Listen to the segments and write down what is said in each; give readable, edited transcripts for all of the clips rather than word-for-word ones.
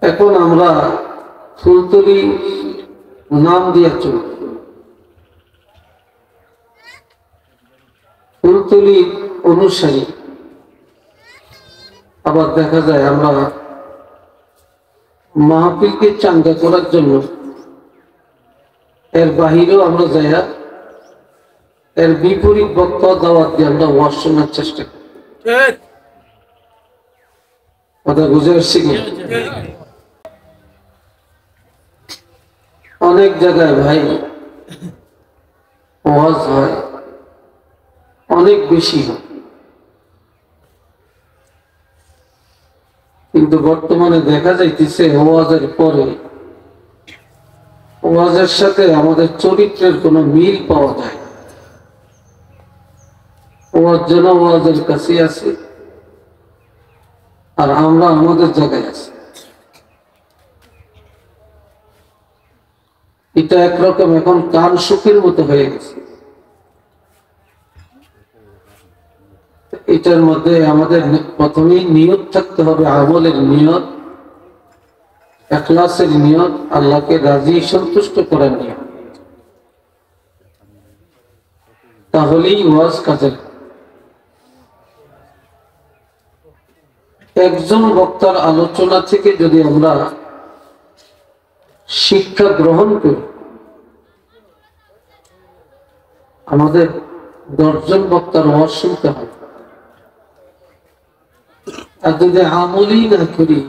এখন আমরা ফুলতলি নাম দিয়ে চলি। ফুলতলি অনুসারী আবার দেখা যায় আমরা মাহফিলকে চাঙ্গা করার জন্য এর বাহিরেও আমরা যাইয়া এর বিপরীত বক্তা দাওয়াত দিয়ে আমরা ওয়াজ শোনার চেষ্টা করি। কথা বুঝে আসছি কি? অনেক জায়গায় ভাই ওয়াজ হয়, অনেক বেশি হয়, কিন্তু বর্তমানে দেখা যাইতেছে ওয়াজের পরে ওয়াজের সাথে আমাদের চরিত্রের কোনো মিল পাওয়া যায়। ওয়াজ যেন ওয়াজের কাছে আছে আর আমরা আমাদের জায়গায় আছি। এটা একরকম এখন কান সুখের মতো হয়ে গেছে। এটার মধ্যে আমাদের প্রথমেই নিয়ত থাকতে হবে, আমলের নিয়ত, ইখলাসের নিয়ত, আল্লাহকে রাজি সন্তুষ্ট করার নিয়ত, তাহলেই ওয়াজ কাজে। একজন বক্তার আলোচনা থেকে যদি আমরা শিক্ষা গ্রহণ করি, আমাদের 10 জন বক্তার ওয়াজ শুনতে হবে। আর যদি আমলই না করি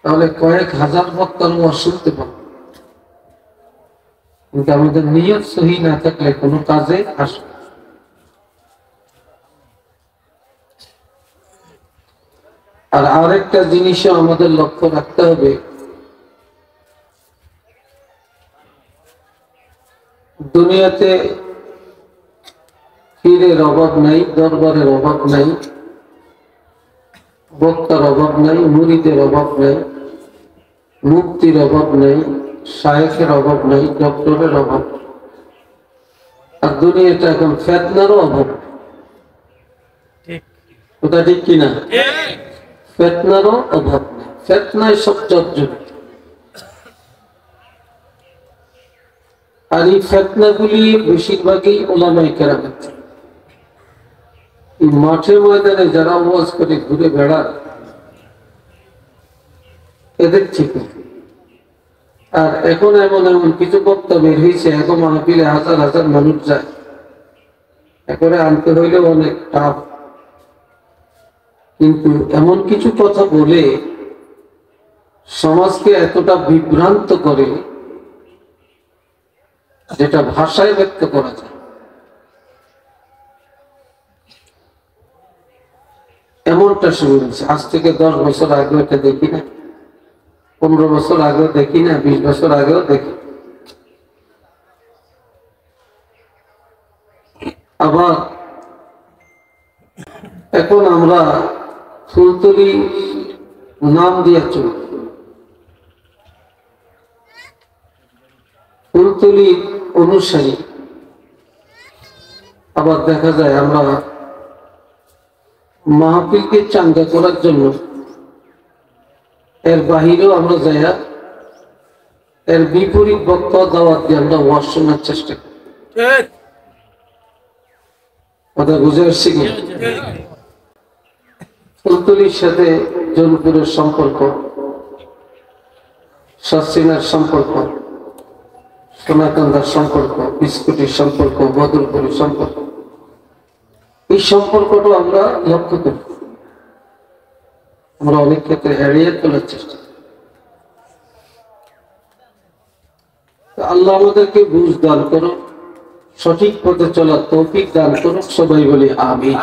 তাহলে কয়েক হাজার বক্তার ওয়াজ শুনতে পাবো, কিন্তু আমাদের নিয়ত সহি না থাকলে কোনো কাজে আসে। আর আরেকটা জিনিসও আমাদের লক্ষ্য রাখতে হবে, দুনিয়াতে পীরের অভাব নাই, দরবারের অভাব নাই, বক্তার অভাব নাই, মুরিদের অভাব নাই, মুক্তির অভাব নাই, শায়েখের অভাব নাই, ডক্টরের অভাব। আর দুনিয়াটা এখন ফেতনারও অভাব। ওটা ঠিক কিনা? ফেতনারও অভাব নেই, ফেতনায় সব জর্জরিত। আর এই ফেতনাগুলি বেশিরভাগই উলামায়ে কেরামের। মাঠে ময়দানে যারা ওয়াজ করে ঘুরে বেড়ায় এদের ঠিক। আর এখন এমন এমন কিছু বক্তা বের হয়েছে, এখন মাহফিলে হাজার হাজার মানুষ যায়, এখন আনতে হইলেও অনেক টাফ। কিন্তু এমন কিছু কথা বলে সমাজকে এতটা বিভ্রান্ত করে যেটা ভাষায় ব্যক্ত করা যায়। এমনটা শুরু হয়েছে আজ থেকে 10 বছর আগে, এটা দেখি না, 15 বছর আগেও দেখি না, 20 বছর আগেও দেখি। আবার এখন আমরা ফুলতলি নাম দিয়ে চলি। ফুলতলি অনুসারী আবার দেখা যায় আমরা মাহফিলকে চাঙ্গা করার জন্য এর বাহিরেও আমরা যাইয়া এর বিপরীত বক্তা দাওয়াত দিয়ে আমরা ওয়াজ শোনার চেষ্টা করি। কথা বুঝে আসছি কি? ফুলতলির সাথে জৌনপুরের সম্পর্ক, সাসিনার সম্পর্ক, সোনাকান্দার সম্পর্ক, বিস্কুটির সম্পর্ক, বদরপুরের সম্পর্ক, এই সম্পর্কটা আমরা লক্ষ্য করি। আমরা অনেক ক্ষেত্রে এড়িয়ে তোলার চেষ্টা করি। আল্লাহ আমাদেরকে বুঝ দান করো, সঠিক পথে চলার তৌফিক দান করো, সবাই বলি আমিন।